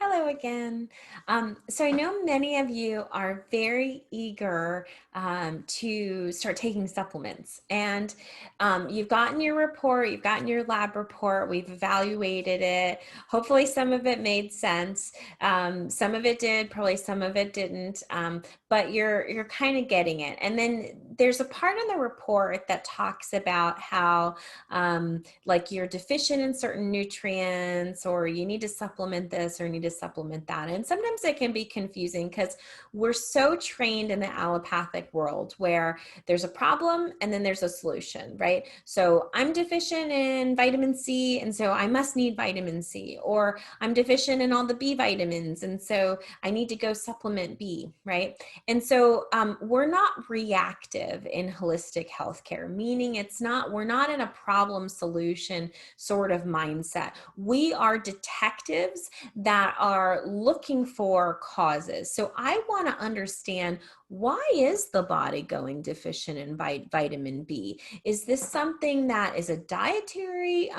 Hello again. So I know many of you are very eager to start taking supplements, and you've gotten your report, you've gotten your lab report, we've evaluated it. Hopefully, some of it made sense. Some of it did, probably some of it didn't. But you're kind of getting it. And then there's a part in the report that talks about how like you're deficient in certain nutrients, or you need to supplement this or need to supplement that. And sometimes it can be confusing because we're so trained in the allopathic world where there's a problem and then there's a solution, right? So I'm deficient in vitamin C, and so I must need vitamin C, or I'm deficient in all the B vitamins, and so I need to go supplement B, right? And so we're not reactive in holistic healthcare, meaning we're not in a problem solution sort of mindset. We are detectives that are looking for causes. So I want to understand, why is the body going deficient in vitamin B? Is this something that is a dietary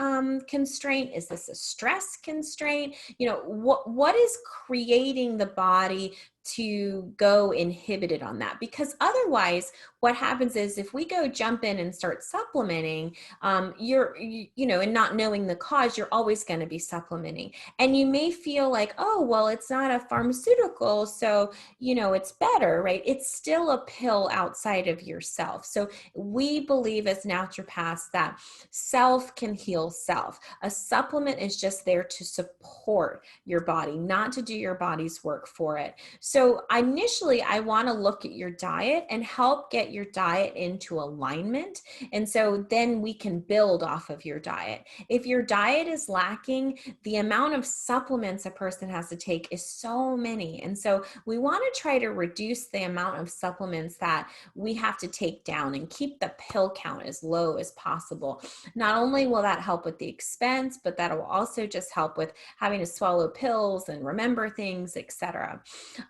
constraint? Is this a stress constraint? What is creating the body to go inhibited on that? Because otherwise what happens is, if we go jump in and start supplementing, and not knowing the cause, you're always going to be supplementing. And you may feel like, oh, well, it's not a pharmaceutical, so, it's better, right? It's still a pill outside of yourself. So we believe as naturopaths that self can heal self. A supplement is just there to support your body, not to do your body's work for it. So initially, I want to look at your diet and help get your diet into alignment. And so then we can build off of your diet. If your diet is lacking, the amount of supplements a person has to take is so many. And so we want to try to reduce the amount of supplements that we have to take down and keep the pill count as low as possible. Not only will that help with the expense, but that will also just help with having to swallow pills and remember things, etc.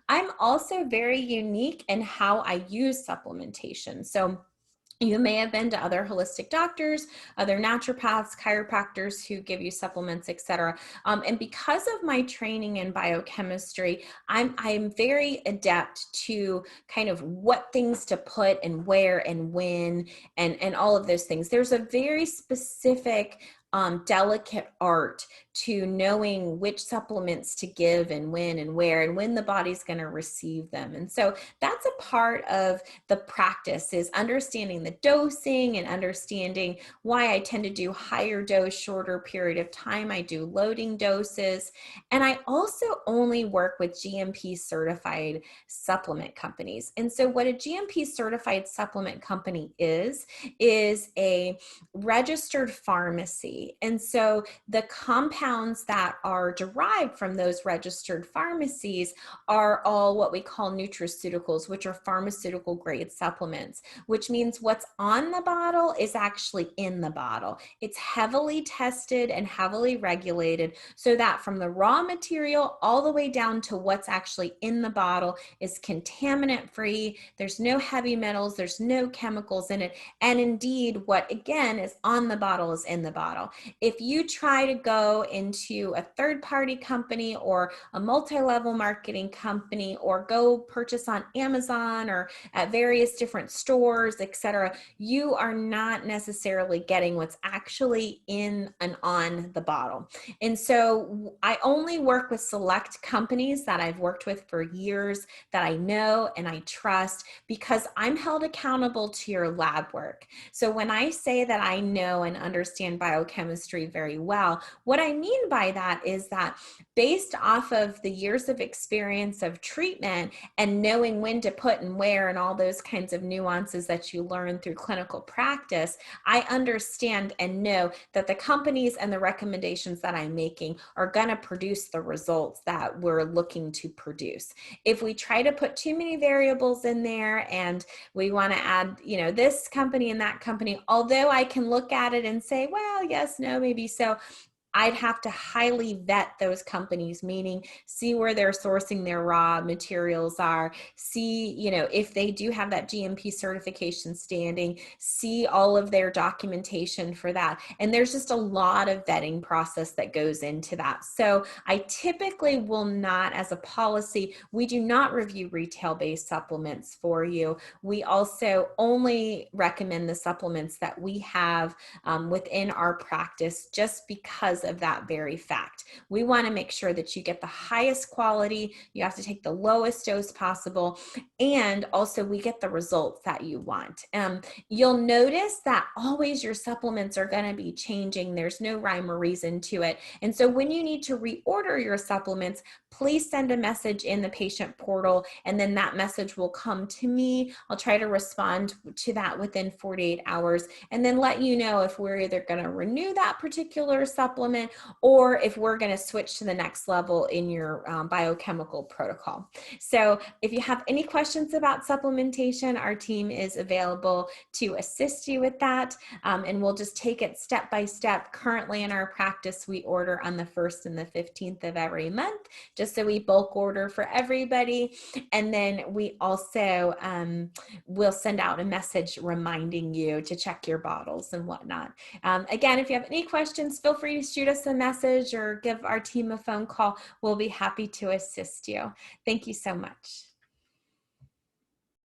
I'm also very unique in how I use supplementation. So you may have been to other holistic doctors, other naturopaths, chiropractors who give you supplements, etc. And because of my training in biochemistry, I'm very adept to kind of what things to put and where and when, and all of those things. There's a very specific delicate art to knowing which supplements to give and when and where and when the body's going to receive them. And so that's a part of the practice, is understanding the dosing and understanding why I tend to do higher dose, shorter period of time. I do loading doses. And I also only work with GMP certified supplement companies. And so what a GMP certified supplement company is a registered pharmacy. And so the compounds that are derived from those registered pharmacies are all what we call nutraceuticals, which are pharmaceutical grade supplements, which means what's on the bottle is actually in the bottle. It's heavily tested and heavily regulated so that from the raw material all the way down to what's actually in the bottle is contaminant free. There's no heavy metals, there's no chemicals in it. And indeed, what again is on the bottle is in the bottle. If you try to go into a third-party company or a multi-level marketing company, or go purchase on Amazon or at various different stores, etc., you are not necessarily getting what's actually in and on the bottle. And so I only work with select companies that I've worked with for years, that I know and I trust, because I'm held accountable to your lab work. So when I say that I know and understand biochemistry very well, what I mean by that is that based off of the years of experience of treatment and knowing when to put and where and all those kinds of nuances that you learn through clinical practice, I understand and know that the companies and the recommendations that I'm making are going to produce the results that we're looking to produce. If we try to put too many variables in there and we want to add, this company and that company, although I can look at it and say, well, yes, no, maybe so, I'd have to highly vet those companies, meaning see where they're sourcing their raw materials are, see, if they do have that GMP certification standing, see all of their documentation for that. And there's just a lot of vetting process that goes into that. So I typically will not, as a policy, we do not review retail-based supplements for you. We also only recommend the supplements that we have within our practice, just because of that very fact. We want to make sure that you get the highest quality, you have to take the lowest dose possible, and also we get the results that you want. You'll notice that always your supplements are going to be changing. There's no rhyme or reason to it. And so when you need to reorder your supplements, please send a message in the patient portal, and then that message will come to me. I'll try to respond to that within 48 hours and then let you know if we're either going to renew that particular supplement or if we're going to switch to the next level in your biochemical protocol. So if you have any questions about supplementation, our team is available to assist you with that, and we'll just take it step by step. Currently in our practice, we order on the 1st and the 15th of every month, just so we bulk order for everybody. And then we also will send out a message reminding you to check your bottles and whatnot. Again, if you have any questions, feel free to shoot us a message or give our team a phone call. We'll be happy to assist you. Thank you so much.